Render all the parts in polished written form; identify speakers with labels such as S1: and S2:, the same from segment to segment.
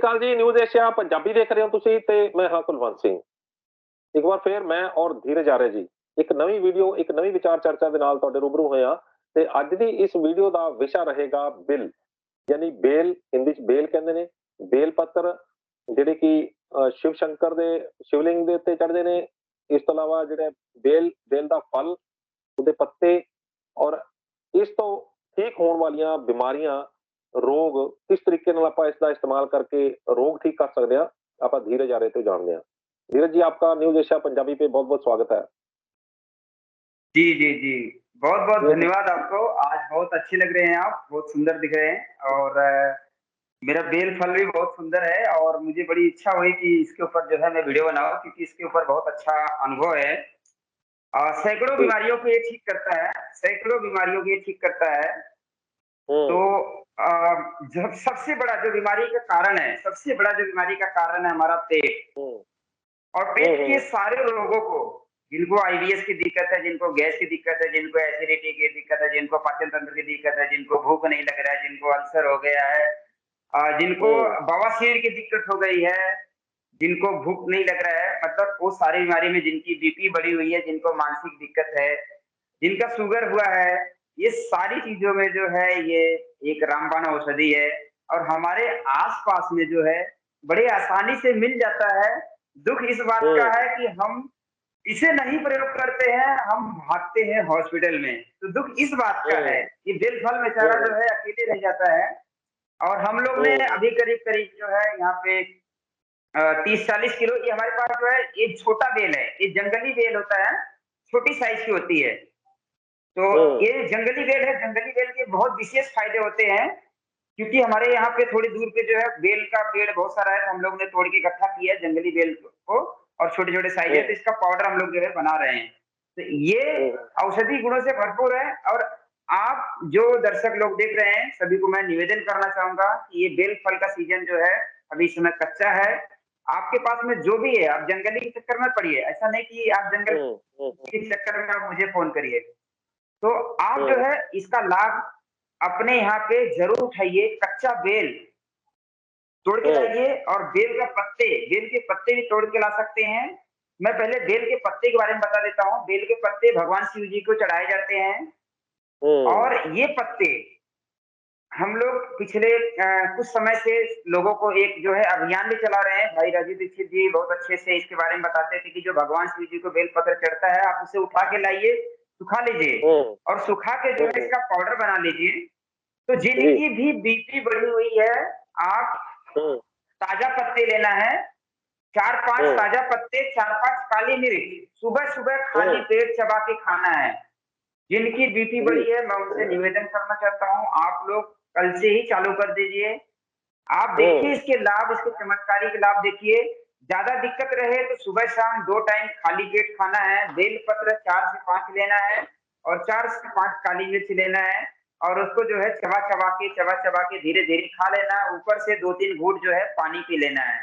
S1: ਅਕਾਲ ਜੀ, news Asia Punjabi ਦੇਖ ਰਹੇ ਹੋ ਤੁਸੀਂ ਤੇ ਮੈਂ ਹਾਂ ਕੁਲਵੰਤ ਸਿੰਘ। ਇੱਕ ਵਾਰ ਫੇਰ ਮੈਂ ਔਰ ਧੀਰਜ ਆਰਿਆ ਜੀ ਇੱਕ ਨਵੀਂ ਵੀਡੀਓ, ਇੱਕ ਨਵੀਂ ਵਿਚਾਰ ਚਰਚਾ ਦੇ ਨਾਲ ਤੁਹਾਡੇ ਰੂਬਰੂ ਹੋਏ ਹਾਂ ਤੇ ਅੱਜ ਦੀ ਇਸ ਵੀਡੀਓ ਦਾ ਵਿਸ਼ਾ ਰਹੇਗਾ ਬਿੱਲ, ਯਾਨੀ ਬੇਲ, ਹਿੰਦੀ 'ਚ ਬੇਲ ਕਹਿੰਦੇ ਨੇ, ਬੇਲ ਪੱਤਰ ਜਿਹੜੇ ਕਿ ਸ਼ਿਵ ਸ਼ੰਕਰ ਦੇ ਸ਼ਿਵਲਿੰਗ ਦੇ ਉੱਤੇ ਚੜ੍ਹਦੇ ਨੇ। ਇਸ ਤੋਂ ਇਲਾਵਾ ਜਿਹੜੇ ਬੇਲ ਬੇਲ ਦਾ ਫਲ, ਉਹਦੇ ਪੱਤੇ ਔਰ ਇਸ ਤੋਂ ਠੀਕ ਹੋਣ ਵਾਲੀਆਂ ਬਿਮਾਰੀਆਂ, ਰੋਗ ਕਿਸ ਤਰੀਕੇ ਨਾਲ ਆਪਾਂ इसका इस्तेमाल करके रोग ठीक कर सकते हैं, आप धीरज आर्य ਤੋਂ ਜਾਣਦੇ ਹਾਂ। धीरज जी, आपका न्यूज एशिया पंजाबी पे बहुत बहुत स्वागत है।
S2: जी, जी, जी। बहुत-बहुत
S1: धीरज जी,
S2: धन्यवाद आपको। आज बहुत अच्छे लग रहे हैं आप, बहुत सुंदर दिख रहे हैं और मेरा बेल फल भी बहुत सुंदर है और मुझे बड़ी इच्छा हुई कि इसके ऊपर जो है मैं वीडियो बनाऊँ क्योंकि इसके ऊपर बहुत अच्छा अनुभव है। सैकड़ों
S1: जी,
S2: बीमारियों को ये ठीक करता है, सैकड़ों बीमारियों को ये ठीक करता है। तो
S1: हम्म,
S2: अ, जब सबसे बड़ा जो बीमारी का कारण है, सबसे बड़ा जो बीमारी का कारण है हमारा पेट।
S1: हम्म,
S2: और पेट के सारे लोगों को, जिनको आईबीएस की दिक्कत है, जिनको गैस की दिक्कत है, जिनको एसिडिटी की दिक्कत है, जिनको पाचन तंत्र की दिक्कत है, जिनको भूख नहीं लग रहा है, जिनको अल्सर हो गया है, जिनको
S1: हम्म,
S2: बवासीर की दिक्कत हो गई है, जिनको भूख नहीं लग रहा है, मतलब वो सारी बीमारी में, जिनकी बीपी बढ़ी हुई है, जिनको मानसिक दिक्कत है, जिनका शुगर हुआ है, ये सारी चीजों में जो है ये एक रामबाण औषधि है और हमारे आस-पास में जो है बड़े आसानी से मिल जाता है। दुःख इस बात का
S1: हम्म,
S2: है कि हम इसे नहीं प्रयोग करते हैं, हम भागते हैं हॉस्पिटल में। तो दुःख इस बात का है,
S1: हम्म,
S2: ये बेल-फल बेचारा
S1: हम्म,
S2: जो है अकेले रह जाता है और हम लोग ने
S1: हम्म,
S2: अभी करीब-करीब जो है यहाँ पे 30-40 किलो, ये हमारे पास जो है ये छोटा बेल है, ये जंगली बेल होता है, छोटी साइज़ की होती है। तो
S1: हम्म,
S2: ये जंगली बेल है, जंगली बेल के बहुत विशेष फ़ायदे होते हैं, क्योंकि हमारे यहाँ पे थोड़ी दूर पे जो है बेल का पेड़ बहुत सारा है, तो हम लोग ने तोड़ के इकट्ठा किया है जंगली बेल को और छोटे-छोटे साइज़ है, तो
S1: हम्म,
S2: इसका पाउडर हम लोग जो है बना रहे हैं। तो ये
S1: हम्म,
S2: औषधि गुणों से भरपूर है और आप जो दर्शक लोग देख रहे हैं, सभी को मैं निवेदन करना चाहूँगा कि ये बेल फल का सीज़न जो है, अभी इस समय कच्चा है। आपके पास में जो भी है, आप जंगली के चक्कर मत पड़िए। ऐसा नहीं कि आप जंगल
S1: हम्म, हम्म,
S2: के चक्कर में आप मुझे फ़ोन करिए। तो आप जो
S1: हम्म,
S2: है इसका लाभ अपने यहाँ पे ज़रूर उठाइए। कच्चा बेल तोड़ के
S1: हम्म,
S2: लाइए और बेल के पत्ते भी तोड़ के ला सकते हैं। मैं पहले बेल के पत्ते के बारे में बता देता हूँ। बेल के पत्ते भगवान शिव जी को चढ़ाए जाते हैं
S1: हम्म,
S2: और ये पत्ते हम लोग पिछले कुछ समय से लोगों को एक जो है अभियान भी चला रहे हैं। भाई राजीव दीक्षित जी बहुत अच्छे से इसके बारे में बताते थे कि जो भगवान शिव जी को बेल पत्र चढ़ता है, आप उसे उठा के लाइए, सुखा लीजिए
S1: हम्म,
S2: और सुखा के जो है
S1: हम्म,
S2: इसका पाउडर बना लीजिए। तो
S1: जी,
S2: जिनकी भी बीपी बढ़ी हुई है, आप
S1: हम्म,
S2: ताज़ा पत्ते लेना है, 4-5
S1: हम्म,
S2: ताज़ा पत्ते, 4-5 काली मिर्च, सुबह-सुबह खाली
S1: हम्म,
S2: पेट चबा के खाना है। जिनकी बीपी
S1: जी,
S2: बढ़ी है, मैं उनसे निवेदन करना चाहता हूँ, आप लोग कल से ही चालू कर दीजिए। आप
S1: हम्म,
S2: देखिए इसके लाभ, इसके चमत्कारी के लाभ देखिए। ज़्यादा दिक्कत रहे तो सुबह-शाम 2 टाइम खाली पेट खाना है, बेल पत्र 4 से 5 लेना है और 4 से 5 काली मिर्च लेना है और उसको जो है चबा-चबा के धीरे-धीरे खा लेना है। ऊपर से 2-3 घूँट जो है पानी पी लेना है।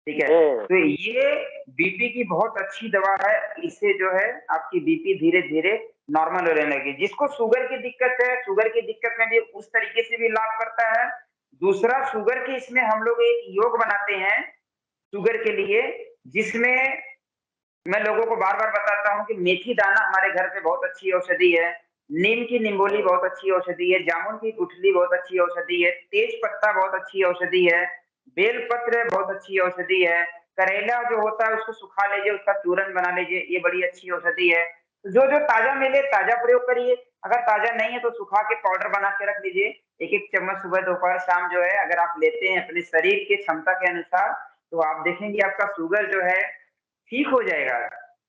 S2: ठीक है?
S1: हम्म,
S2: तो ये बीपी की बहुत अच्छी दवा है, इससे जो है आपकी बीपी धीरे-धीरे नॉर्मल होने लगी। जिसको शुगर की दिक्कत है, शुगर की दिक्कत में भी उस तरीके से भी लाभ करता है। दूसरा शुगर के इसमें हम लोग एक योग बनाते हैं, शुगर के लिए, जिसमें मैं लोगों को बार-बार बताता हूँ कि मेथी दाना हमारे घर पे बहुत अच्छी औषधि है, नीम की निम्बोली
S1: हम्म,
S2: बहुत अच्छी औषधि है, जामुन की गुठली बहुत अच्छी औषधि है, तेज पत्ता बहुत अच्छी औषधि है, बेल पत्र बहुत अच्छी औषधि है, करेला जो होता है उसको सुखा लीजिए, उसका चूरन बना लीजिए, ये बड़ी अच्छी औषधि है। तो जो-जो ताज़ा मिले ताज़ा प्रयोग करिए, अगर ताज़ा नहीं है तो सुखा के पाउडर बना के रख लीजिए। 1-1 चम्मच सुबह, दोपहर, शाम जो है अगर आप लेते हैं अपने शरीर की क्षमता के अनुसार, तो आप देखेंगे आपका शुगर जो है ठीक हो जाएगा।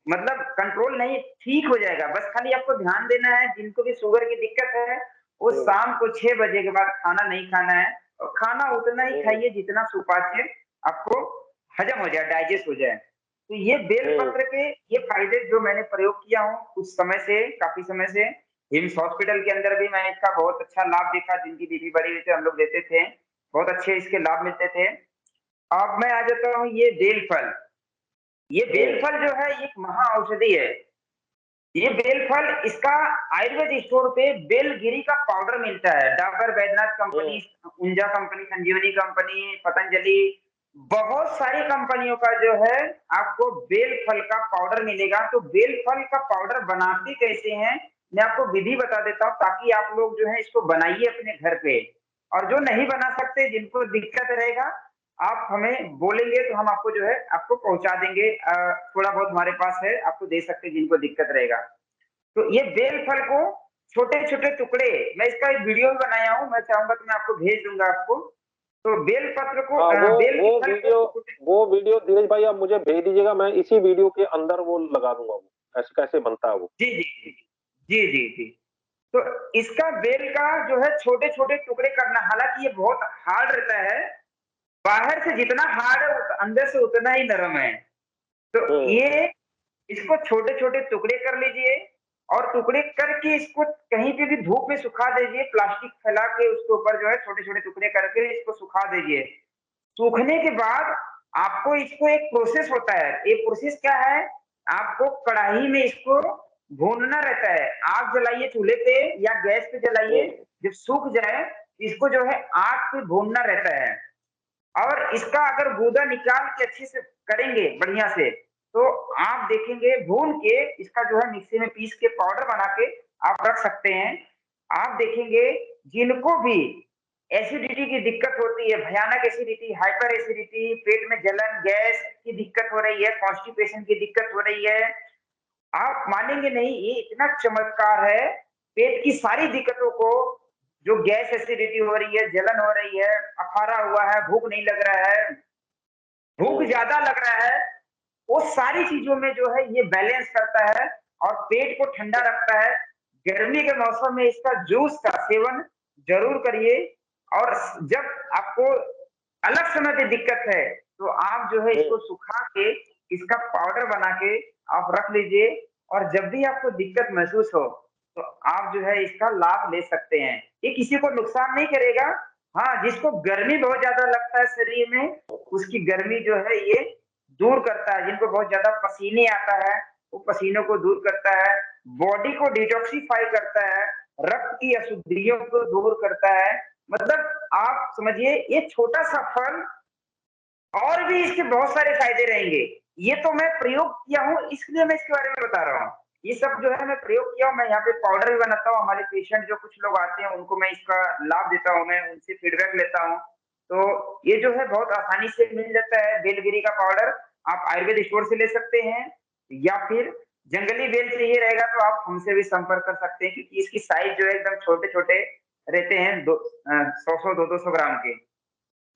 S2: मतलब कंट्रोल नहीं, ठीक हो जाएगा। बस खाली आपको ध्यान देना है, जिनको भी शुगर की दिक्कत है, वो
S1: हम्म,
S2: शाम को 6 बजे के बाद खाना नहीं खाना है और खाना उतना ही
S1: हम्म,
S2: खाइए जितना सुपाच्य आपको हजम हो जाए, डाइजेस्ट हो जाए। तो ये
S1: हम्म,
S2: बेलपत्र के ये फ़ायदे जो मैंने प्रयोग किया हूँ कुछ समय से, काफ़ी समय से, हिम्स हॉस्पिटल के अंदर भी मैंने इसका बहुत अच्छा लाभ देखा, जिनकी बीपी बढ़ी हुई थी, हम लोग देते थे। बहुत अच्छे इसके लाभ मिलते थे। अब मैं आ जाता हूँ ये बेल फल। ये
S1: हम्म,
S2: बेलफल जो है एक महा औषधि है। ये बेल फल इसका आयुर्वेद स्टोर पे बेलगिरी का पाउडर मिलता है। डाबर बैद्यनाथ कंपनी,
S1: हम्म,
S2: ऊंजा कंपनी, संजीवनी कंपनी, पतंजलि, बहुत सारी कंपनियों का जो है आपको बेल फल का पाउडर मिलेगा। तो बेल फल का पाउडर बनाते कैसे हैं, मैं आपको विधि बता देता हूँ, ताकि आप लोग जो है इसको बनाइए अपने घर पे। और जो नहीं बना सकते, जिनको दिक्कत रहेगा, आप हमें बोलेंगे तो हम आपको जो है आपको पहुंचा देंगे। थोड़ा बहुत हमारे पास है, आपको दे सकते हैं जिनको दिक्कत रहेगा। तो ये बेल फल को छोटे-छोटे टुकड़े, मैं इसका एक वीडियो भी बनाया हूँ, मैं चाहूँगा तो मैं आपको भेज दूँगा आपको। तो बेल पत्र को
S1: हाँ,
S2: बेल के फल को छोटे।
S1: वो वीडियो धीरज भाई आप मुझे भेज दीजिएगा, मैं इसी वीडियो के अंदर वो लगा दूंगा, वो कैसे कैसे बनता है वो।
S2: जी, जी, जी। जी, जी, जी। तो इसका बेल का जो है छोटे-छोटे टुकड़े करना, हालाँकि ये बहुत हार्ड रहता है, बाहर से जितना हार्ड है अंदर से उतना ही नरम है। तो
S1: हम्म,
S2: ये इसको छोटे-छोटे टुकड़े कर लीजिए और टुकड़े करके इसको कहीं पे भी धूप में सुखा दीजिए, प्लास्टिक फैला के उसके ऊपर जो है छोटे-छोटे टुकड़े करके इसको सुखा दीजिए। सूखने के बाद आपको इसको एक प्रोसेस होता है, ये प्रोसेस क्या है, आपको कढ़ाई में इसको भूनना रहता है। आग जलाइए चूल्हे पे या गैस पे जलाइए,
S1: हम्म,
S2: जब सूख जाए इसको जो है आग पे भूनना रहता है। और इसका अगर गूदा निकाल के अच्छे से करेंगे बढ़िया से, तो आप देखेंगे भून के इसका जो है मिक्सी में पीस के पाउडर बना के आप रख सकते हैं। आप देखेंगे जिनको भी एसिडिटी की दिक्कत होती है, भयानक एसिडिटी, हाइपर एसिडिटी, पेट में जलन, गैस की दिक्कत हो रही है, कॉन्स्टिपेशन की दिक्कत हो रही है, आप मानेंगे नहीं, ये इतना चमत्कार है। पेट की सारी दिक्कतों को, जो गैस एसिडिटी हो रही है, जलन हो रही है, अफारा हुआ है, भूख नहीं लग रहा है, भूख
S1: हम्म,
S2: ज्यादा लग रहा है, वो सारी चीजों में जो है ये बैलेंस करता है और पेट को ठंडा रखता है। गर्मी के मौसम में इसका जूस का सेवन जरूर करिए। और जब आपको अलग समय पे दिक्कत है, तो आप जो है
S1: हम्म,
S2: इसको सुखा के इसका पाउडर बना के आप रख लीजिए। और जब भी आपको दिक्कत महसूस हो, तो आप जो है इसका लाभ ले सकते हैं। ये किसी को नुकसान नहीं करेगा। हाँ, जिसको गर्मी बहुत ज्यादा लगता है शरीर में, उसकी गर्मी जो है ये दूर करता है। जिनको बहुत ज्यादा पसीने आता है, वो पसीनों को दूर करता है, बॉडी को डिटॉक्सिफाई करता है, रक्त की अशुद्धियों को दूर करता है। मतलब आप समझिए ये छोटा सा फल, और भी इसके बहुत सारे फायदे रहेंगे। ये तो मैं प्रयोग किया हूँ, इसलिए मैं इसके बारे में बता रहा हूँ। ये सब जो है मैं प्रयोग किया हूँ, मैं यहाँ पे पाउडर भी बनाता हूँ। हमारे पेशेंट जो कुछ लोग आते हैं उनको मैं इसका लाभ देता हूँ, मैं उनसे फीडबैक लेता हूँ। तो ये जो है बहुत आसानी से मिल जाता है बेलगिरी का पाउडर। आप आयुर्वेद स्टोर से ले सकते हैं, या फिर जंगली बेल चाहिए रहेगा तो आप हमसे भी संपर्क कर सकते हैं, क्योंकि इसकी साइज जो है एकदम छोटे-छोटे रहते हैं, 100-100, 200-200 ग्राम के।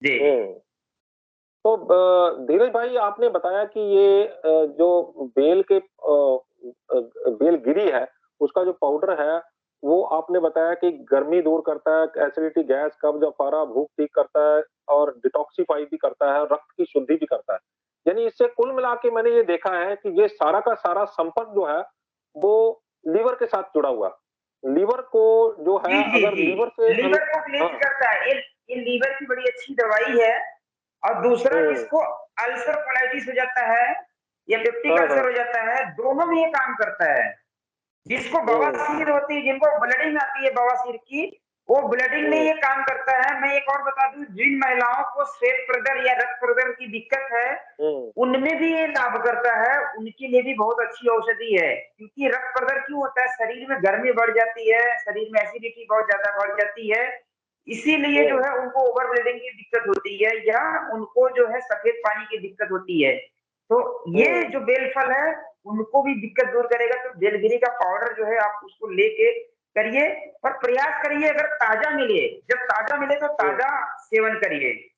S2: जी।
S1: हम्म। तो धीरज भाई आपने बताया कि ये जो बेलगिरी है, उसका जो पाउडर है, वो आपने बताया कि गर्मी दूर करता है, एसिडिटी, गैस, कब्ज, अफारा, भूख ठीक करता है और डिटॉक्सिफाई भी करता है, रक्त की शुद्धि भी करता है। यानी इससे कुल मिला के मैंने ये देखा है कि ये सारा का सारा संपर्क जो है, वो लीवर के साथ जुड़ा हुआ है। लीवर को जो
S2: जी,
S1: है,
S2: जी,
S1: अगर लीवर से
S2: जी। लीवर को क्लींज
S1: हाँ,
S2: करता है। ये लीवर की बड़ी अच्छी दवाई है। और दूसरा
S1: हुँ,
S2: जिसको अल्सर कोलाइटिस हो जाता है या पेप्टिक
S1: हाँ,
S2: अल्सर
S1: हाँ,
S2: हो जाता है, दोनों में ये काम करता है। जिसको
S1: हुँ,
S2: बवासीर होती है, जिनको ब्लीडिंग आती है बवासीर की, वो ब्लीडिंग में
S1: हुँ,
S2: ये काम करता है। मैं एक और बता दूं, जिन महिलाओं को श्वेत प्रदर या रक्त प्रदर की दिक्कत है,
S1: हुँ,
S2: उनमें भी ये लाभ करता है। उनके लिए भी बहुत अच्छी औषधि है। क्योंकि रक्त प्रदर क्यों होता है, शरीर में गर्मी बढ़ जाती है, शरीर में एसिडिटी बहुत ज्यादा बढ़ जाती है, इसीलिए जो
S1: हुँ,
S2: है उनको ओवर ब्लीडिंग की दिक्कत होती है, या उनको जो है सफेद पानी की दिक्कत होती है। तो ये
S1: हुँ,
S2: जो बेल फल है, उनको भी दिक्कत दूर करेगा। तो बेलगिरी का पाउडर जो है आप उसको लेके करिए, और प्रयास करिए अगर ताजा मिले, जब ताजा मिले तो
S1: हुँ,
S2: ताजा सेवन करिए।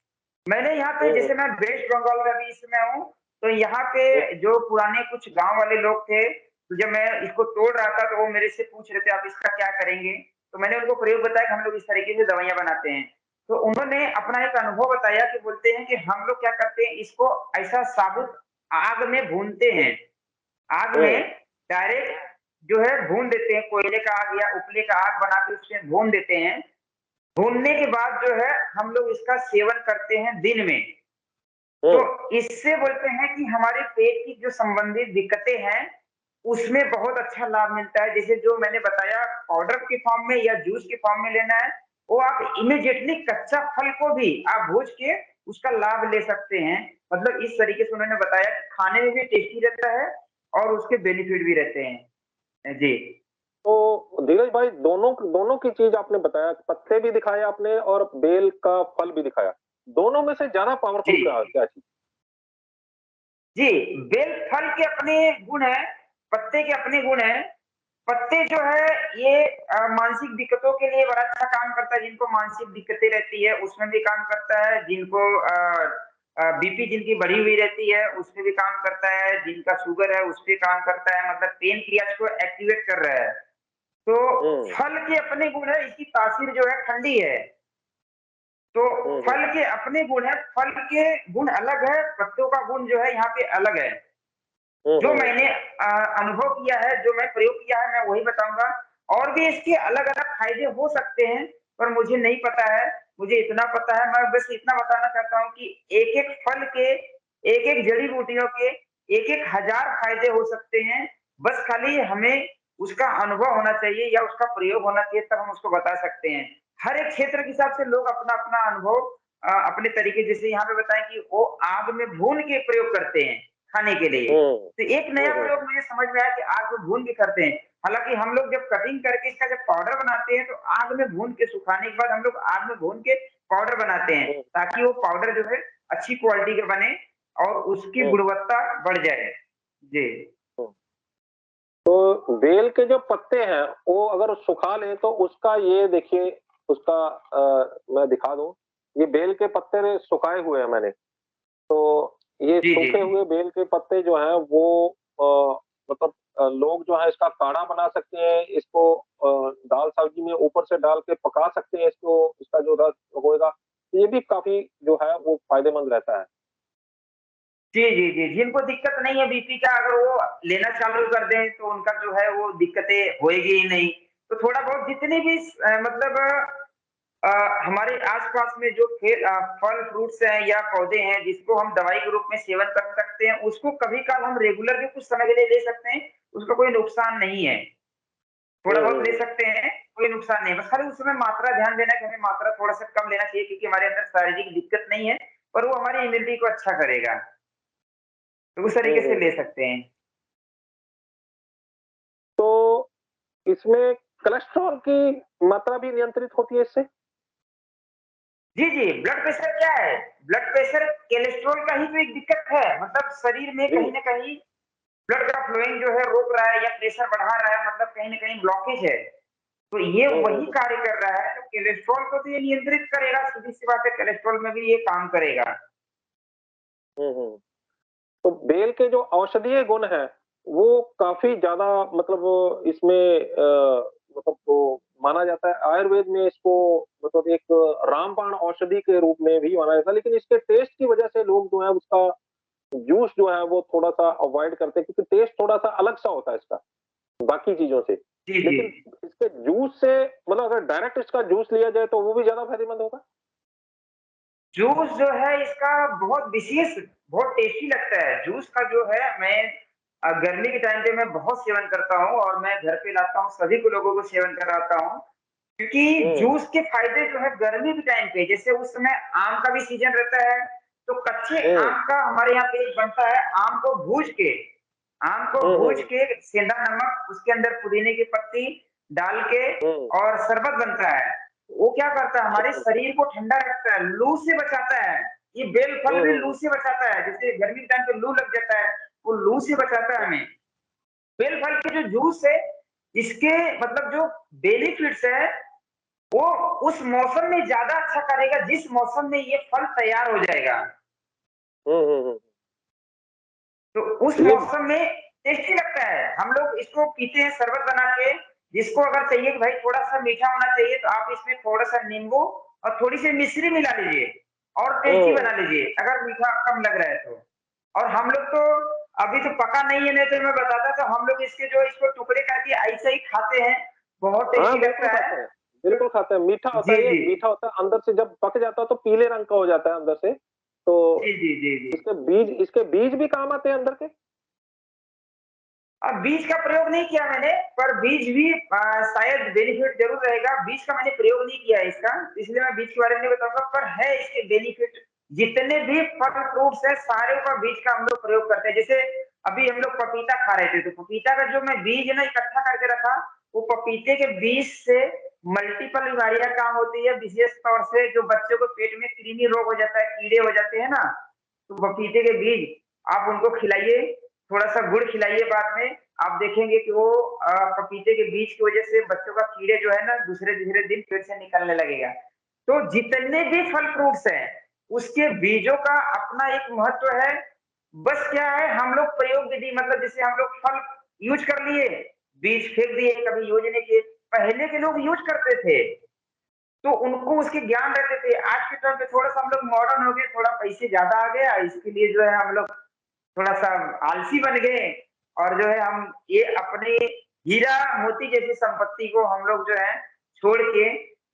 S2: मैंने यहाँ पे,
S1: हुँ,
S2: जैसे
S1: हुँ,
S2: मैं वेस्ट बंगाल में अभी इस समय हूँ, तो यहाँ पे
S1: हुँ,
S2: जो पुराने कुछ गांव वाले लोग थे, तो जब मैं इसको तोड़ रहा था तो वो मेरे से पूछ रहे थे आप इसका क्या करेंगे। तो मैंने उनको प्रयोग बताया कि हम लोग इस तरीके से दवाइयां बनाते हैं। तो उन्होंने अपना एक अनुभव बताया कि बोलते हैं कि हम लोग क्या करते हैं, इसको ऐसा साबुत आग में भूनते हैं। आग
S1: हुँ,
S2: में डायरेक्ट जो है भून देते हैं, कोयले का आग या उपले का आग बना के उसमें भून देते हैं। भूनने के बाद जो है हम लोग इसका सेवन करते हैं दिन में। तो
S1: हुँ,
S2: इससे बोलते हैं कि हमारे पेट की जो संबंधित दिक्कतें हैं, उसमें बहुत अच्छा लाभ मिलता है। जैसे जो मैंने बताया पाउडर के फॉर्म में या जूस के फॉर्म में लेना है, वो आप इमीडिएटली कच्चा फल को भी आप भूज के उसका लाभ ले सकते हैं। मतलब इस तरीके से उन्होंने बताया कि खाने में भी टेस्टी रहता है और उसके बेनिफिट भी रहते हैं। जी।
S1: तो धीरज भाई दोनों दोनों की चीज आपने बताया, पत्ते भी दिखाए आपने और बेल का फल भी दिखाया। दोनों में से ज्यादा पावरफुल क्या
S2: जी।
S1: क्या चीज?
S2: जी, बेल फल के अपने गुण हैं, पत्ते के अपने गुण हैं। पत्ते जो है ये मानसिक दिक्कतों के लिए बड़ा अच्छा काम करता है, जिनको मानसिक दिक्कतें रहती है उसमें भी काम करता है, जिनको बीपी जिनकी बढ़ी हुई रहती है उसमें भी काम करता है, जिनका शुगर है उस पे काम करता है, मतलब पेनक्रियाज को एक्टिवेट कर रहा है। तो
S1: हम्म
S2: फल के अपने गुण है, इसकी तासीर जो है ठंडी है। तो
S1: हम्म
S2: फल के अपने गुण है, फल के गुण अलग है, पत्तों का गुण जो है यहाँ पे अलग है। जो
S1: हम्म।
S2: मैंने अनुभव किया है, जो मैं प्रयोग किया है, मैं वही बताऊँगा। और भी इसके अलग-अलग फ़ायदे हो सकते हैं, पर मुझे नहीं पता है। मुझे इतना पता है, मैं बस इतना बताना चाहता हूँ कि एक-एक फल के, एक-एक जड़ी-बूटियों के, एक-एक हज़ार फ़ायदे हो सकते हैं। बस खाली हमें उसका अनुभव होना चाहिए या उसका प्रयोग होना चाहिए, तब हम उसको बता सकते हैं। हर एक क्षेत्र के हिसाब से लोग अपना-अपना अनुभव अपने तरीके, जैसे यहाँ पे बताएँ कि वो आग में भून के प्रयोग करते हैं, खाने के लिए।
S1: हम्म
S2: तो एक नया
S1: हम्म
S2: प्रयोग मुझे समझ में आया कि आग में भून के करते हैं। हालाँकि हम लोग जब कटिंग करके इसका जब पाउडर बनाते हैं, तो आग में भून के सुखाने के बाद हम लोग आग में भून के पाउडर बनाते हैं,
S1: हम्म
S2: ताकि वो पाउडर जो है अच्छी क्वालिटी का बने और उसकी
S1: हम्म
S2: गुणवत्ता बढ़ जाए। जी।
S1: हम्म। तो बेल के जो पत्ते हैं वो अगर सुखा लें तो उसका ये देखिए, उसका मैं दिखा दूं। ये बेल के पत्ते सुखाए हुए हैं मैंने। तो ये
S2: जी, जी,
S1: सूखे
S2: जी।
S1: हुए बेल के पत्ते जो हैं वो मतलब लोग जो है इसका काढ़ा बना सकते हैं, इसको दाल सब्जी में ऊपर से डाल के पका सकते हैं इसको, इसका जो रस होएगा, तो ये भी काफ़ी जो है वो फ़ायदेमंद रहता है।
S2: जी, जी, जी। जिनको दिक्कत नहीं है बीपी का, अगर वो लेना चालू कर दें, तो उनका जो है वो दिक्कतें होएगी ही नहीं। तो थोड़ा बहुत जितनी भी मतलब अ, हमारे आस-पास में जो फल फ्रूट्स हैं या पौधे हैं, जिसको हम दवाई के रूप में सेवन कर सकते हैं, उसको कभी-कभार हम रेगुलर भी कुछ समय के लिए ले सकते हैं, उसका कोई नुकसान नहीं है। थोड़ा बहुत ले
S1: हुँ।
S2: सकते हैं, कोई नुकसान नहीं है। बस खाली उस समय मात्रा ध्यान देना है कि हमें मात्रा थोड़ा-सा कम लेना चाहिए, क्योंकि हमारे अंदर शारीरिक दिक्कत नहीं है, पर वो हमारी इम्यूनिटी को अच्छा करेगा। तो उस
S1: हुँ,
S2: तरीके से
S1: हुँ।
S2: ले सकते हैं।
S1: तो इसमें कोलेस्ट्रॉल की मात्रा भी नियंत्रित होती है इससे?
S2: जी, जी, ब्लड प्रेशर क्या है? ब्लड प्रेशर कोलेस्ट्रॉल का ही तो एक दिक्कत है। मतलब शरीर में
S1: जी।
S2: कहीं न कहीं ब्लड का फ्लोइंग जो है रोक रहा है या प्रेशर बढ़ा रहा है, मतलब कहीं न कहीं ब्लॉकेज है। तो ये
S1: हुँ, हुँ,
S2: वही
S1: हुँ।
S2: कार्य कर रहा है, तो कोलेस्ट्रॉल को तो ये नियंत्रित करेगा, सीधी-सी बात है, कोलेस्ट्रॉल में भी ये काम करेगा।
S1: हुँ, हुँ। तो बेल के जो औषधीय गुण हैं, वो काफ़ी ज़्यादा मतलब इसमें मतलब वो माना जाता है, आयुर्वेद में इसको मतलब एक रामबाण औषधि के रूप में भी माना जाता है, लेकिन इसके टेस्ट की वजह से लोग जो है उसका जूस जो है वो थोड़ा-सा अवॉइड करते हैं, क्योंकि टेस्ट थोड़ा-सा अलग-सा होता है इसका, बाकी चीज़ों से।
S2: जी, जी।
S1: लेकिन इसके जूस से मतलब अगर डायरेक्ट इसका जूस लिया जाए तो वो भी ज़्यादा फ़ायदेमंद होगा?
S2: जूस जो है इसका बहुत विशेष, बहुत टेस्टी लगता है। जूस का जो है मैं गर्मी के टाइम पे मैं बहुत सेवन करता हूँ और मैं घर पे लाता हूँ, सभी को लोगों को सेवन कराता हूँ। क्योंकि
S1: हुँ,
S2: जूस के फ़ायदे जो है गर्मी के टाइम पे, जैसे उस समय आम का भी सीज़न रहता है, तो कच्चे
S1: हुँ,
S2: आम का हमारे यहाँ पे एक बनता है, आम को
S1: हुँ,
S2: भूज
S1: हुँ,
S2: के सेंधा नमक, उसके अंदर पुदीने की पत्ती डाल के
S1: हुँ,
S2: और शरबत बनता है। वो क्या करता है, हमारे
S1: हुँ,
S2: शरीर को ठंडा रखता है, लू से बचाता है। ये बेल फल
S1: हुँ,
S2: भी
S1: हुँ,
S2: लू
S1: हुँ,
S2: से बचाता है, जैसे गर्मी के टाइम पे लू लग जाता है, वो लू से बचाता है हमें। बेल फल के जो जूस है, इसके मतलब जो बेनिफिट्स है, वो उस मौसम में ज़्यादा अच्छा करेगा, जिस मौसम में ये फल तैयार हो जाएगा।
S1: हुँ, हुँ, हुँ।
S2: तो उस
S1: चलिए।
S2: मौसम में टेस्टी लगता है। हम लोग इसको पीते हैं शरबत बना के, जिसको अगर चाहिए कि भाई थोड़ा-सा मीठा होना चाहिए, तो आप इसमें थोड़ा-सा नींबू और थोड़ी-सी मिश्री मिला लीजिए और टेस्टी
S1: हुँ।
S2: बना लीजिए, अगर मीठा कम लग रहा है तो। और हम लोग तो अभी तो पका नहीं है, नहीं तो मैं बताता, तो हम लोग इसको टुकड़े करके ऐसे ही खाते हैं, बहुत
S1: हाँ,
S2: टेस्टी
S1: बिल्कुल
S2: लगता है।
S1: खाते हैं,
S2: तो
S1: बिल्कुल खाते हैं। मीठा होता
S2: जी,
S1: है, ये
S2: जी।
S1: मीठा होता है, अंदर से जब पक जाता है तो पीले रंग का हो जाता है अंदर से। तो
S2: जी, जी, जी, जी।
S1: इसके बीज भी काम आते हैं अंदर के?
S2: अब बीज का प्रयोग नहीं किया मैंने, पर बीज भी शायद बेनिफिट जरूर रहेगा। बीज का मैंने प्रयोग नहीं किया है इसका, इसलिए मैं बीज के बारे में नहीं बताऊंगा, पर है इसके बेनिफिट। जितने भी फल फ्रूट्स है सारे का बीज का हम लोग प्रयोग करते हैं। जैसे अभी हम लोग पपीता खा रहे थे, तो पपीता का जो मैं बीज ना इकट्ठा करके रखा, वो पपीते के बीज से मल्टीपल बीमारियां काम होती है। विशेष तौर से जो बच्चों को पेट में कृमि रोग हो जाता है, कीड़े हो जाते हैं ना, तो पपीते के बीज आप उनको खिलाइए, थोड़ा सा गुड़ खिलाइए बाद में, आप देखेंगे कि वो पपीते के बीज की वजह से बच्चों का कीड़े जो है ना दूसरे तीसरे दिन पेट से निकलने लगेगा। तो जितने भी फल फ्रूट्स हैं उसके बीजों का अपना एक महत्व है। बस क्या है, हम लोग प्रयोग विधि, मतलब जैसे हम लोग फल यूज कर लिए, बीज फेंक दिए, कभी यूज नहीं किए। पहले के लोग यूज करते थे तो उनको उसके ज्ञान रहते थे। आज के टाइम पे थोड़ा सा हम लोग मॉडर्न हो गए, थोड़ा पैसे ज्यादा आ गया, इसके लिए जो है हम लोग थोड़ा सा आलसी बन गए, और जो है हम ये अपने हीरा मोती जैसी संपत्ति को हम लोग जो है छोड़ के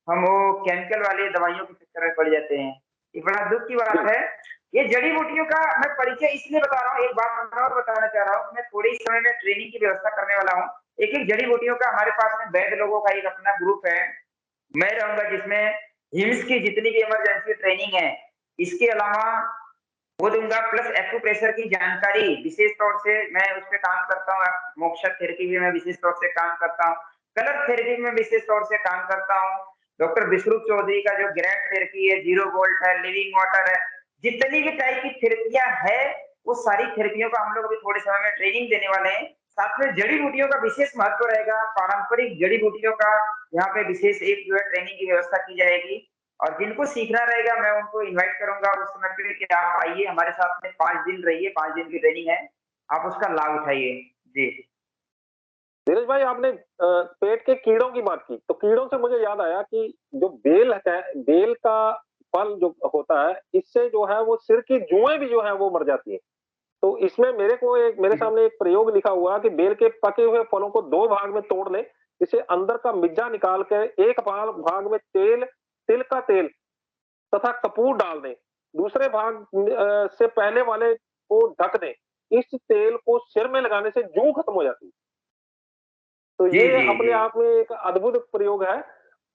S2: हम वो केमिकल वाले दवाइयों के चक्कर में पड़ जाते हैं। ये बड़ा दुख की बात
S1: जी
S2: है। ये जड़ी बूटियों का मैं परिचय इसलिए बता रहा हूँ, एक बात मैं और बताना चाह रहा हूँ, मैं थोड़े ही समय में ट्रेनिंग की व्यवस्था करने वाला हूँ। एक एक जड़ी बूटियों का हमारे पास में वैद्य लोगों का एक अपना ग्रुप है, मैं रहूंगा, जिसमें हिम्स की जितनी भी इमरजेंसी ट्रेनिंग है इसके अलावा वो दूंगा, प्लस एक्यूप्रेशर की जानकारी विशेष तौर से मैं उस पर काम करता हूँ। मोक्ष थेरेपी भी मैं विशेष तौर से काम करता हूँ, कलर थेरेपी में विशेष तौर से काम करता हूँ। डॉक्टर विश्वरूप चौधरी का जो ग्रैंड थेरेपी है, जीरो वोल्ट है, लिविंग वाटर है, जितनी भी टाइप की थेरेपियां है वो सारी थेरेपियों का हम लोग अभी थोड़े समय में ट्रेनिंग देने वाले हैं। साथ में जड़ी बूटियों का विशेष महत्व रहेगा, पारंपरिक जड़ी बूटियों का यहाँ पे विशेष एक जो है ट्रेनिंग की व्यवस्था की जाएगी। और जिनको सीखना रहेगा मैं उनको इनवाइट करूंगा उस समय पे कि आप आइए हमारे साथ में 5 दिन रहिए, 5 दिन की ट्रेनिंग है, आप उसका लाभ उठाइए। जी
S1: धीरज भाई, आपने पेट के कीड़ों की बात की, तो कीड़ों से मुझे याद आया कि जो बेल है, बेल का फल जो होता है, इससे जो है वो सिर की जुएं भी जो है वो मर जाती है। तो इसमें मेरे सामने एक प्रयोग लिखा हुआ कि बेल के पके हुए फलों को दो भाग में तोड़ ले, इसे अंदर का मिज्जा निकाल के एक भाग में तिल का तेल तथा कपूर डाल दें, दूसरे भाग से पहले वाले को ढक दें। इस तेल को सिर में लगाने से जूं खत्म हो जाती है। तो
S2: जी
S1: ये
S2: जी
S1: अपने
S2: जी
S1: आप में एक अद्भुत प्रयोग है।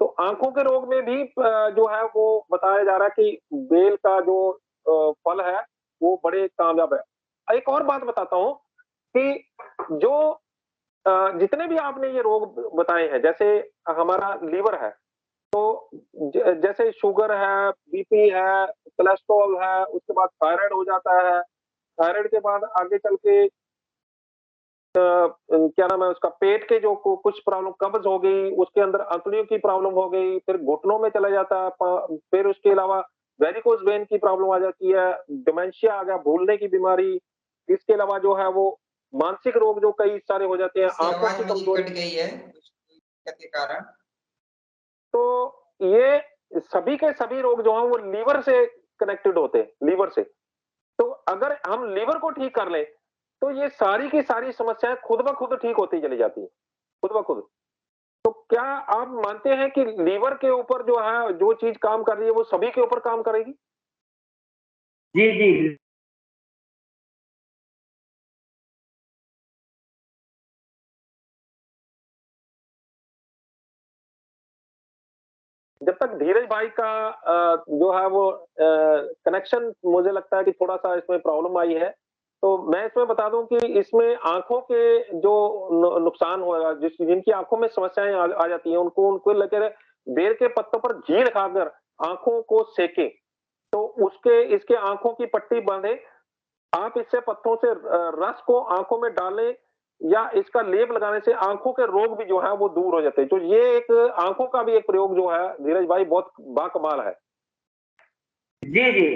S1: तो आंखों के रोग में भी जो है वो बताया जा रहा है कि बेल का जो फल है वो बड़े कामयाब है। एक और बात बताता हूँ कि जो जितने भी आपने ये रोग बताए हैं, जैसे हमारा लीवर है, तो जैसे शुगर है, बीपी है, कोलेस्ट्रॉल है, उसके बाद थायराइड हो जाता है। थायराइड के बाद आगे चल के क्या नाम है उसका, पेट के जो कुछ प्रॉब्लम, कब्ज हो गई, उसके अंदर अंतड़ियों की प्रॉब्लम हो गई, फिर घुटनों में चला जाता है, फिर उसके अलावा वेरिकोज वेन की प्रॉब्लम आ जाती है, डिमेंशिया आ गया, भूलने की बीमारी। इसके अलावा जो है वो मानसिक रोग जो कई सारे हो जाते हैं,
S3: इसकी
S1: आंखों
S3: आवाज
S1: की
S3: मेरी
S1: कमजोरी।
S3: कट गई है कुछ दिक्कत के कारण।
S1: तो ये सभी के सभी रोग जो हैं वो लीवर से कनेक्टेड होते हैं, लीवर से। तो अगर हम लीवर को ठीक कर लें तो ये सारी की सारी समस्याएं खुद ब खुद ठीक होती चली जाती है, खुद ब खुद। तो क्या आप मानते हैं कि लीवर के ऊपर जो है जो चीज काम कर रही है वो सभी के ऊपर काम करेगी?
S2: जी जी
S1: जब तक धीरज भाई का जो है वो कनेक्शन, मुझे लगता है कि थोड़ा सा इसमें प्रॉब्लम आई है। तो मैं इसमें बता दूं कि इसमें आंखों के जो नुकसान होगा, जिनकी आंखों में समस्याएं आ जाती हैं, उनको उनको लेकर बेर के पत्तों पर घी लगाकर आंखों को सेके, तो उसके इसके आंखों की पट्टी बांधे। आप इससे पत्तों से रस को आंखों में डालें या इसका लेप लगाने से आंखों के रोग भी जो है वो दूर हो जाते हैं। तो ये एक आंखों का भी एक प्रयोग जो है धीरज भाई बहुत बाकमाल है।
S2: जी जी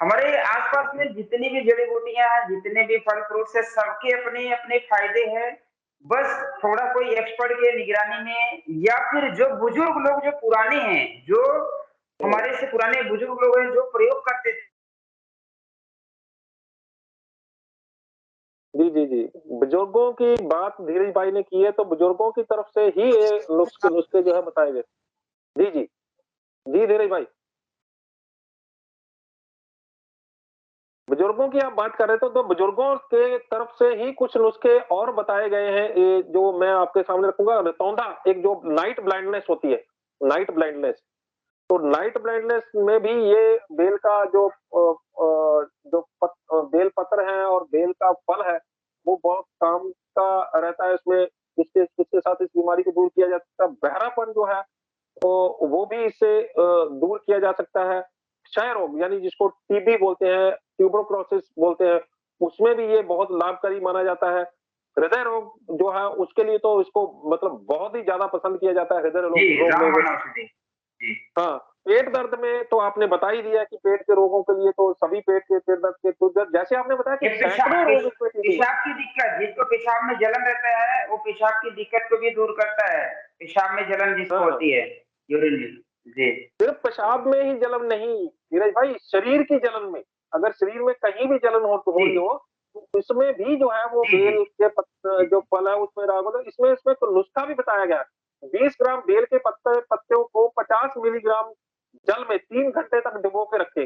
S2: हमारे आसपास में जितनी भी जड़ी बूटियां हैं, जितने भी फल फ्रूट्स है, सबके अपने अपने फायदे हैं। बस थोड़ा कोई एक्सपर्ट के निगरानी में, या फिर जो बुजुर्ग लोग जो पुराने हैं, जो
S1: हम्म,
S2: हमारे से पुराने बुजुर्ग लोग हैं जो प्रयोग करते थे।
S1: जी जी जी, बुजुर्गों की बात धीरज भाई ने की है, तो बुजुर्गों की तरफ से ही ये नुस्खे नुस्खे जो है बताए गए। जी जी जी धीरज भाई। बुजुर्गों की आप बात कर रहे थे, तो बुजुर्गों के तरफ से ही कुछ नुस्खे और बताए गए हैं, जो मैं आपके सामने रखूँगा। रतौंधा, एक जो नाइट ब्लाइंडनेस होती है, नाइट ब्लाइंडनेस, तो नाइट ब्लाइंडनेस में भी ये बेल का जो बेल पत्र है और बेल का फल है, वो बहुत काम का रहता है इसमें। इसके साथ इस बीमारी को दूर किया जा सकता है। बहरापन जो है, तो वो भी इससे दूर किया जा सकता है। क्षय रोग, यानी जिसको टीबी बोलते हैं, ट्यूबरकुलोसिस बोलते हैं, उसमें भी ये बहुत लाभकारी माना जाता है। हृदय रोग जो है, उसके लिए तो इसको मतलब बहुत ही ज़्यादा पसंद किया जाता है, हृदय
S2: जी,
S1: रोग में।
S2: रामबाण औषधि। जी,
S1: हाँ, पेट दर्द में तो आपने बता ही दिया कि पेट के रोगों के लिए तो सभी पेट दर्द के, तो जैसे आपने बताया कि
S2: ये
S1: सैकड़ों रोग इसमें टीबी है।
S2: पेशाब की दिक्कत, जिसको पेशाब में जलन रहता है, वो पेशाब की दिक्कत को भी दूर करता है। पेशाब में जलन जिसको
S1: हाँ,
S2: होती है, यूरिन में। जी,
S1: सिर्फ पेशाब में ही जलन नहीं, नीरज भाई, शरीर की जलन में, अगर शरीर में कहीं भी जलन हो
S2: जी,
S1: रही हो, तो इसमें भी जो है वो
S2: जी, जी,
S1: बेल के
S2: जी,
S1: जो फल है उसमें मतलब इसमें तो नुस्खा भी बताया गया है। 20 ग्राम बेल के पत्तों को 50 मिलीग्राम जल में 3 घंटे तक डुबो के रखें।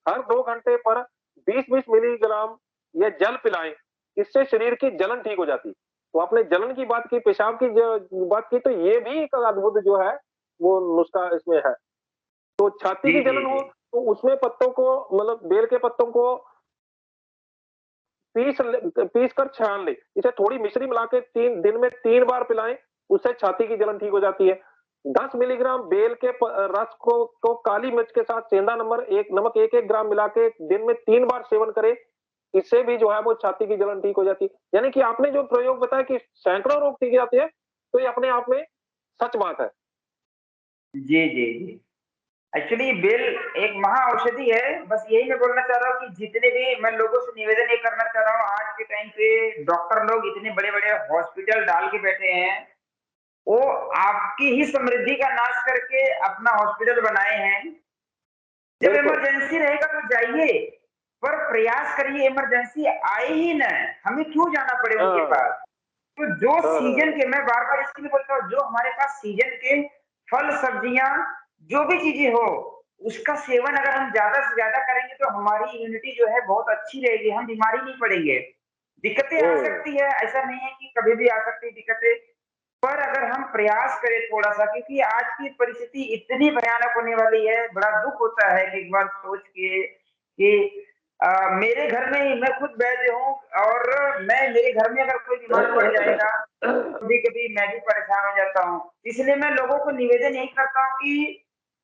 S1: हर 2 घंटे पर 20-20 मिलीग्राम ये जल पिलाएं। इससे शरीर की जलन ठीक हो जाती है। तो आपने जलन की बात की, पेशाब की बात की, तो ये भी एक अद्भुत जो है वो नुस्खा इसमें है। तो छाती
S2: जी,
S1: की
S2: जी,
S1: जलन
S2: जी।
S1: हो, तो उसमें पत्तों को, मतलब बेल के पत्तों को पीस कर छान लें। इसे थोड़ी मिश्री मिला के 3 दिन में 3 बार पिलाएं, उससे छाती की जलन ठीक हो जाती है। 10 मिलीग्राम बेल के रस को काली मिर्च के साथ सेंधा नमक 1-1 ग्राम मिला के दिन में 3 बार सेवन करें। इससे भी जो है वो छाती की जलन ठीक हो जाती है। यानी कि आपने जो प्रयोग बताया कि सैकड़ों रोग ठीक हो जाते हैं, तो ये अपने आप में सच बात है।
S2: जी, जी, जी। एक्चुअली बेल एक महा-औषधि है। बस यही मैं बोलना चाह रहा हूँ कि जितने भी मैं लोगों से निवेदन ये करना चाह रहा हूँ, आज के टाइम पे डॉक्टर लोग इतने बड़े-बड़े हॉस्पिटल डाल के बैठे हैं, वो आपकी ही समृद्धि का नाश करके अपना हॉस्पिटल बनाए हैं। जब
S1: बिल्कुल।
S2: इमरजेंसी रहेगा तो जाइए, पर प्रयास करिए इमरजेंसी आए ही ना, हमें क्यों जाना पड़े उनके
S1: हाँ,
S2: पास। तो जो
S1: हाँ, हाँ,
S2: सीजन
S1: हाँ।
S2: के, मैं बार-बार इसलिए बोलता हूँ, जो हमारे पास सीजन के फल, सब्जियाँ, जो भी चीज़ें हो, उसका सेवन अगर हम ज़्यादा से ज़्यादा करेंगे तो हमारी इम्यूनिटी जो है बहुत अच्छी रहेगी, हम बीमारी नहीं पड़ेंगे। दिक्कतें आ
S1: हुँ,
S2: सकती है, ऐसा नहीं है कि कभी भी आ सकती है दिक्कतें, पर अगर हम प्रयास करें थोड़ा-सा, क्योंकि आज की परिस्थिति इतनी भयानक होने वाली है, बड़ा दुःख होता है कि एक बार सोच के कि मेरे घर में ही मैं खुद वैद्य हूँ और मेरे घर में अगर कोई बीमार पड़ जाएगा, कभी-कभी मैं भी परेशान हो जाता हूँ। इसलिए मैं लोगों को निवेदन यही करता हूँ कि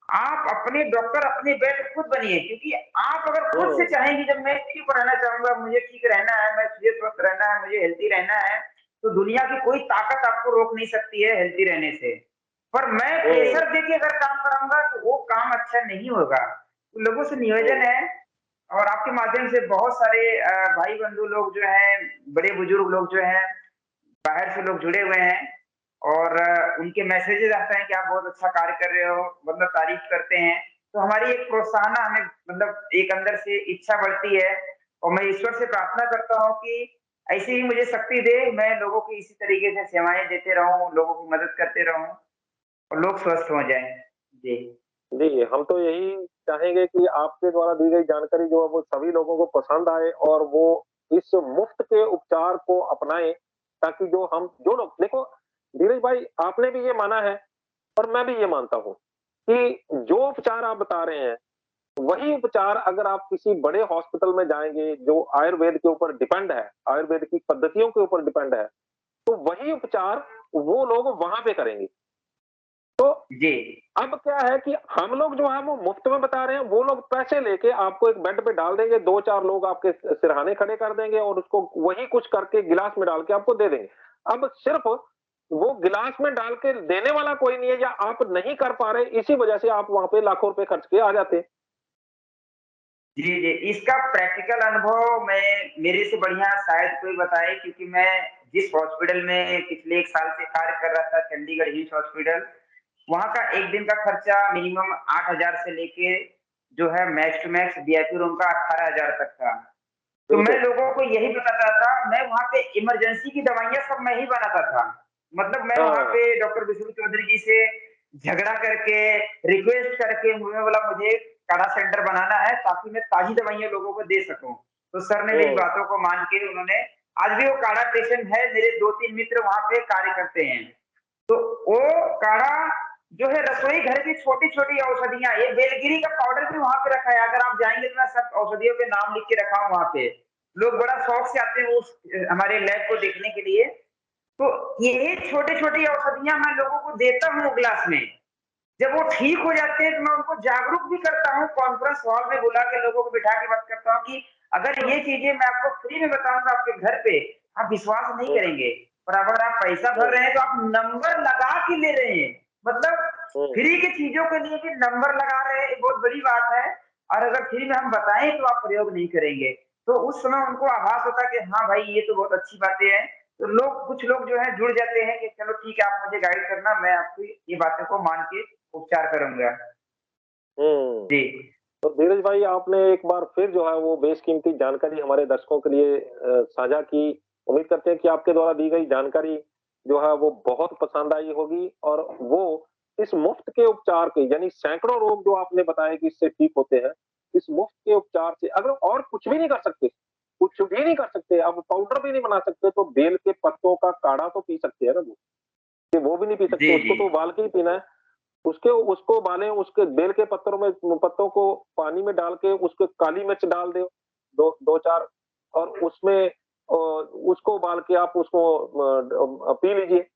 S2: आप अपने डॉक्टर, अपने वैद्य खुद बनिए, क्योंकि आप अगर खुद से
S1: हुँ,
S2: चाहेंगे, जब मैं ठीक रहना चाहूँगा, मुझे ठीक रहना है, मुझे स्वस्थ रहना है, मुझे हेल्दी रहना है, तो दुनिया की कोई ताकत आपको रोक नहीं सकती है हेल्दी रहने से। पर मैं
S1: हुँ,
S2: प्रेशर देके अगर काम कराऊँगा तो वो काम अच्छा नहीं होगा। तो लोगों से निवेदन
S1: हुँ।
S2: है, और आपके माध्यम से बहुत सारे भाई-बंधु लोग जो हैं, बड़े-बुजुर्ग लोग जो हैं, बाहर से लोग जुड़े हुए हैं, और उनके मैसेजेस आते हैं कि आप बहुत अच्छा कार्य कर रहे हो, मतलब तारीफ करते हैं। तो हमारी एक प्रोत्साहन हमें, मतलब एक अंदर से इच्छा बढ़ती है, और मैं ईश्वर से प्रार्थना करता हूँ कि ऐसे ही मुझे शक्ति दे, मैं लोगों की इसी तरीके से सेवाएँ देते रहूँ, लोगों की मदद करते रहूँ और लोग स्वस्थ हो जाएँ। जी।
S1: जी, हम तो यही चाहेंगे कि आपके द्वारा दी गई जानकारी जो है वो सभी लोगों को पसंद आए और वो इस मुफ्त के उपचार को अपनाएँ, ताकि जो लोग देखो, धीरज भाई, आपने भी ये माना है और मैं भी ये मानता हूँ कि जो उपचार आप बता रहे हैं, वही उपचार अगर आप किसी बड़े हॉस्पिटल में जाएँगे जो आयुर्वेद के ऊपर डिपेंड है, आयुर्वेद की पद्धतियों के ऊपर डिपेंड है, तो वही उपचार वो लोग वहाँ पे करेंगे। तो
S2: जी।
S1: अब क्या है कि हम लोग जो है वो मुफ्त में बता रहे हैं, वो लोग पैसे लेके आपको एक बेड पे डाल देंगे, 2-4 लोग आपके सिरहाने खड़े कर देंगे और उसको वही कुछ करके गिलास में डाल के आपको दे देंगे। अब सिर्फ वो गिलास में डाल के देने वाला कोई नहीं है, या आप नहीं कर पा रहे, इसी वजह से आप वहाँ पे लाखों रुपए खर्च के आ जाते हैं।
S2: जी, जी। इसका प्रैक्टिकल अनुभव मैं, मेरे से बढ़िया शायद कोई बताए, क्योंकि मैं जिस हॉस्पिटल में पिछले 1 साल से कार्य कर रहा था, चंडीगढ़ एम्स हॉस्पिटल, वहाँ का 1 दिन का खर्चा मिनिमम 8,000 से लेके जो है max to max VIP room का 18,000 तक था। तो मैं
S1: बिल्कुल।
S2: लोगों को यही बताता था, मैं वहाँ पे इमरजेंसी की दवाइयाँ सब मैं ही बनाता था। मतलब मैं वहाँ
S1: हाँ,
S2: पे डॉक्टर विष्णु चौधरी जी से झगड़ा करके, रिक्वेस्ट करके, मैं बोला मुझे काढ़ा सेंटर बनाना है ताकि मैं ताज़ी दवाइयाँ लोगों को दे सकूँ। तो सर ने मेरी बातों को मान के उन्होंने, आज भी वो काढ़ा पेशेंट है, मेरे 2-3 मित्र वहाँ पे कार्य करते हैं। तो वो काढ़ा जो है रसोई घर की छोटी-छोटी औषधियाँ, ये बेलगिरी का पाउडर भी वहाँ पे रखा है। अगर आप जाएँगे तो मैं सब औषधियों के नाम लिख के रखा हूँ वहाँ पे। लोग बड़ा शौक से आते हैं उस हमारे लैब को देखने के लिए। तो ये छोटी-छोटी औषधियाँ मैं लोगों को देता हूँ ग्लास में। जब वो ठीक हो जाते हैं तो मैं उनको जागरूक भी करता हूँ, कॉन्फ्रेंस हॉल में बुला के लोगों को बिठा के बात करता हूँ कि अगर ये चीज़ें मैं आपको फ्री में बताऊँगा आपके घर पे, आप विश्वास नहीं करेंगे। और अगर आप पैसा भर रहे हैं तो आप नंबर लगा के ले रहे हैं। मतलब फ्री की चीज़ों के लिए भी नंबर लगा रहे हैं, ये बहुत बड़ी बात है। और अगर फ्री में हम बताएँ तो आप प्रयोग नहीं करेंगे। तो उस समय उनको आभास होता है कि हाँ भाई, ये तो बहुत अच्छी बातें हैं। तो लोग, कुछ लोग जो है जुड़ जाते हैं कि चलो ठीक है, आप मुझे गाइड करना, मैं आपकी ये बातों को मान के उपचार करूँगा।
S1: हम्म।
S2: जी।
S1: तो धीरज भाई, आपने एक बार फिर जो है वो बेशकीमती जानकारी हमारे दर्शकों के लिए साझा की। उम्मीद करते हैं कि आपके द्वारा दी गई जानकारी जो है वो बहुत पसंद आई होगी, और वो इस मुफ्त के उपचार के, यानी सैकड़ों रोग जो आपने बताया कि इससे ठीक होते हैं, इस मुफ्त के उपचार से अगर और कुछ भी नहीं कर सकते, कुछ भी नहीं कर सकते, अब पाउडर भी नहीं बना सकते, तो बेल के पत्तों का काढ़ा तो पी सकते हैं ना वो। कि वो भी नहीं पी सकते,
S2: जी,
S1: उसको
S2: जी।
S1: तो उबाल के ही पीना है। उसके उसको उबालें, उसके बेल के पत्तों को पानी में डाल के उसके काली मिर्च डाल दो, 2-4, और उसमें उसको उबाल के आप उसको पी लीजिए।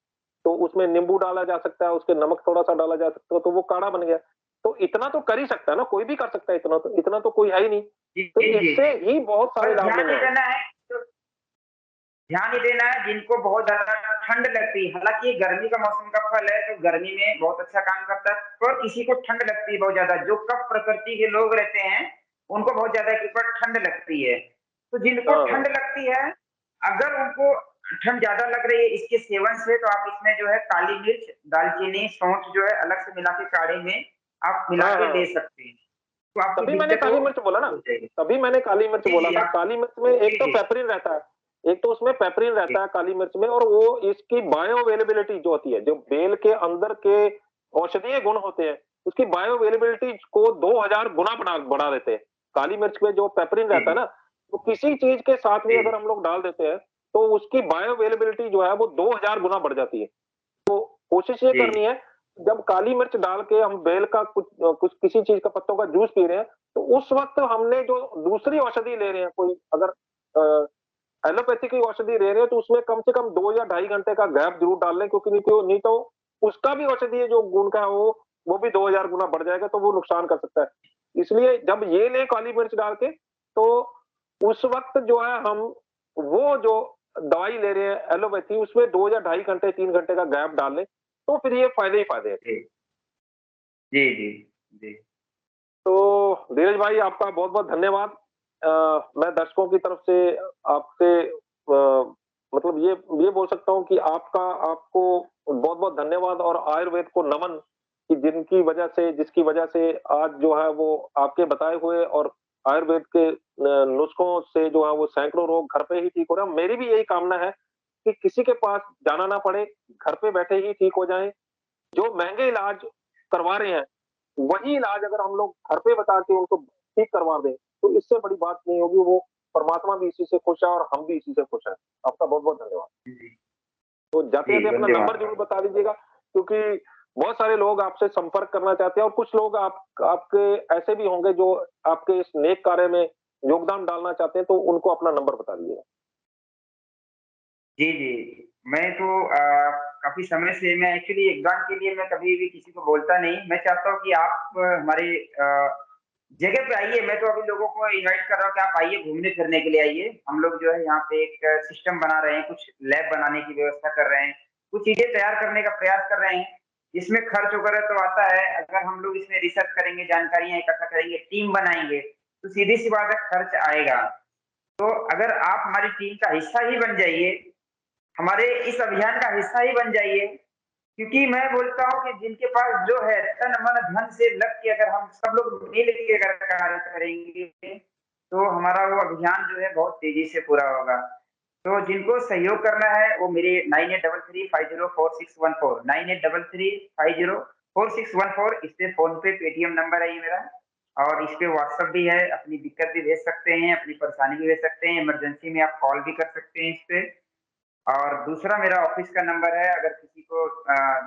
S1: तो उसमें नींबू डाला जा सकता है, उसके नमक थोड़ा-सा डाला जा सकता है, तो वो काढ़ा बन गया। तो इतना तो कर ही सकता है ना, कोई भी कर सकता है, इतना तो कोई है ही नहीं।
S2: जी,
S1: तो
S2: जी,
S1: इससे
S2: जी।
S1: ही बहुत सारे
S2: बस
S1: लाभ
S2: ध्यान
S1: मिलने
S2: ये
S1: हैं।
S2: देना है, तो ध्यान ये देना है जिनको बहुत ज़्यादा ठंड लगती है, हालाँकि ये गर्मी का मौसम का फल है, तो गर्मी में बहुत अच्छा काम करता है, और किसी को ठंड लगती है बहुत ज़्यादा, जो कफ प्रकृति के लोग रहते हैं, उनको बहुत ज़्यादा एक बार ठंड लगती है। तो जिनको
S1: हाँ,
S2: ठंड
S1: हाँ।
S2: लगती है, अगर उनको ठंड ज़्यादा लग रही है इसके सेवन से, तो आप इसमें जो है काली मिर्च, दालचीनी, सौंठ जो है अलग से मिला के काढ़े में आप मिला
S1: हाँ,
S2: के ले
S1: हाँ।
S2: सकते हैं। तो आपकी
S1: तभी मैंने
S2: दिक्कत वो
S1: काली मिर्च बोला ना,
S2: हो जाएगी।
S1: तभी मैंने काली मिर्च
S2: जी,
S1: बोला
S2: जी,
S1: था।
S2: आप
S1: काली मिर्च में एक
S2: जी,
S1: तो
S2: जी,
S1: पेपरिन रहता है, एक तो उसमें पेपरिन
S2: जी,
S1: रहता है काली मिर्च में, और वो इसकी बायो अवेलेबिलिटी जो होती है, जो बेल के अंदर के औषधीय गुण होते हैं, उसकी बायो अवेलेबिलिटी को 2000 गुना बढ़ा देते हैं। काली मिर्च में जो पेपरिन
S2: जी,
S1: रहता है ना, वो किसी चीज़ के साथ भी
S2: जी,
S1: अगर हम लोग डाल देते हैं, तो उसकी बायो अवेलेबिलिटी जो है वो 2000 गुना बढ़ जाती है। तो कोशिश ये
S2: जी,
S1: करनी है, जब काली मिर्च डाल के हम बेल का कुछ किसी चीज़ का पत्तों का जूस पी रहे हैं, तो उस वक़्त हमने जो दूसरी औषधि ले रहे हैं, कोई अगर एलोपैथी की औषधि ले रहे हैं, तो उसमें कम से कम 2 या ढाई घंटे का गैप ज़रूर डाल लें, क्योंकि नहीं तो उसका भी औषधीय जो गुण का है वो भी 2000 गुना बढ़ जाएगा, तो वो नुकसान कर सकता है। इसलिए जब ये लें काली मिर्च डाल के, तो उस वक़्त जो है हम वो जो दवाई ले रहे हैं एलोपैथी, उसमें 2 या ढाई घंटे, 3 घंटे का गैप डाल लें, तो फिर ये फ़ायदे ही फ़ायदे हैं।
S2: जी, जी, जी, जी।
S1: तो धीरज भाई, आपका बहुत-बहुत धन्यवाद। मैं दर्शकों की तरफ से आपसे मतलब ये बोल सकता हूँ कि आपको बहुत-बहुत धन्यवाद और आयुर्वेद को नमन, कि जिसकी वजह से आज जो है वो आपके बताए हुए और आयुर्वेद के नुस्खों से जो है वो सैकड़ों रोग घर पे ही ठीक हो रहे हैं। मेरी भी यही कामना है कि किसी के पास जाना ना पड़े, घर पे बैठे ही ठीक हो जाएँ। जो महँगे इलाज करवा रहे हैं, वही इलाज अगर हम लोग घर पे बता के उनको ठीक करवा दें, तो इससे बड़ी बात नहीं होगी। वो परमात्मा भी इसी से खुश है और हम भी इसी से खुश हैं। आपका बहुत-बहुत धन्यवाद।
S2: जी,
S1: तो
S2: जी,
S1: जाते-जाते अपना नंबर
S2: धन्यवाद।
S1: ज़रूर बता दीजिएगा, क्योंकि बहुत सारे लोग आपसे संपर्क करना चाहते हैं, और कुछ लोग आपके ऐसे भी होंगे जो आपके इस नेक कार्य में योगदान डालना चाहते हैं, तो उनको अपना नंबर बता दीजिएगा।
S2: जी, जी। मैं तो काफ़ी समय से, मैं एक्चुअली योगदान के लिए मैं कभी भी किसी को बोलता नहीं। मैं चाहता हूँ कि आप हमारे जगह पे आइए। मैं तो अभी लोगों को इनवाइट कर रहा हूँ कि आप आइए, घूमने-फिरने के लिए आइए। हम लोग जो है यहाँ पे एक सिस्टम बना रहे हैं, कुछ लैब बनाने की व्यवस्था कर रहे हैं, कुछ चीज़ें तैयार करने का प्रयास कर रहे हैं। इसमें खर्च वगैरह तो आता है, अगर हम लोग इसमें रिसर्च करेंगे, जानकारियाँ इकट्ठा करेंगे, टीम बनाएँगे, तो सीधी-सी बात है, खर्च आएगा। तो अगर आप हमारी टीम का हिस्सा ही बन जाइए, हमारे इस अभियान का हिस्सा ही बन जाइए, क्योंकि मैं बोलता हूँ कि जिनके पास जो है तन मन धन से लग के, अगर हम सब लोग मिल के अगर कार्य करेंगे, तो हमारा वो अभियान जो है बहुत तेजी से पूरा होगा। तो जिनको सहयोग करना है वो मेरे 9833504614 9833504614 इस पे फ़ोन पे, पेटीएम नंबर है ये मेरा। और इस पे व्हाट्सएप भी है, अपनी दिक्कत भी भेज सकते हैं, अपनी परेशानी भी भेज सकते हैं, इमरजेंसी में आप कॉल भी कर सकते हैं इस पे। और दूसरा मेरा ऑफिस का नंबर है, अगर किसी को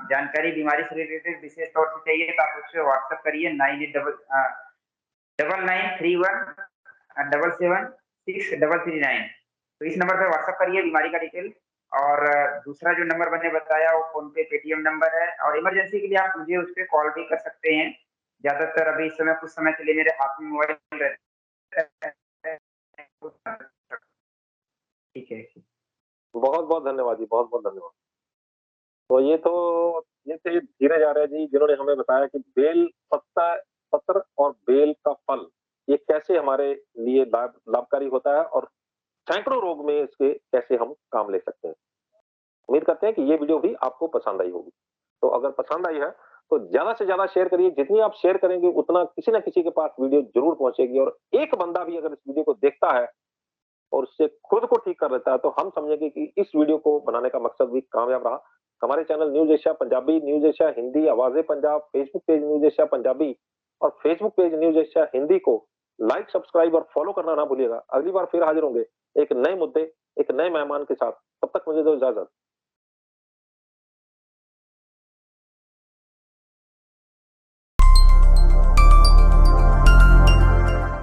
S2: जानकारी बीमारी से रिलेटेड विशेष तौर से चाहिए तो आप उससे व्हाट्सएप करिए 989931777639। तो इस नंबर पे व्हाट्सएप करिए बीमारी का डिटेल। और दूसरा जो नंबर मैंने बताया वो फोन पे पेटीएम नंबर है, और इमरजेंसी के लिए आप मुझे उस पे कॉल भी कर सकते हैं। ज्यादातर अभी इस समय कुछ समय के लिए मेरे हाथ में मोबाइल रहता है। ठीक है।
S1: बहुत बहुत धन्यवाद जी, बहुत बहुत धन्यवाद। तो ये थे धीरज आर्य जी, जिन्होंने हमें बताया कि बेल पत्ता पत्र और बेल का फल ये कैसे हमारे लिए लाभकारी होता है और सैकड़ों रोग में इसके कैसे हम काम ले सकते हैं। उम्मीद करते हैं कि ये वीडियो भी आपको पसंद आई होगी। तो अगर पसंद आई है तो ज्यादा से ज्यादा शेयर करिए। जितनी आप शेयर करेंगे उतना किसी ना किसी के पास वीडियो जरूर पहुंचेगी, और एक बंदा भी अगर इस वीडियो को देखता है और उससे खुद को ठीक कर लेता है तो हम समझेंगे कि इस वीडियो को बनाने का मकसद भी कामयाब रहा। हमारे channel news Asia Punjabi, news Asia Hindi, आवाजें Punjab, Facebook page news Asia Punjabi और Facebook page news Asia Hindi को लाइक, सब्सक्राइब और फॉलो करना ना भूलिएगा। अगली बार फिर हाजिर होंगे एक नए मुद्दे, एक नए मेहमान के साथ। तब तक मुझे दो इजाजत।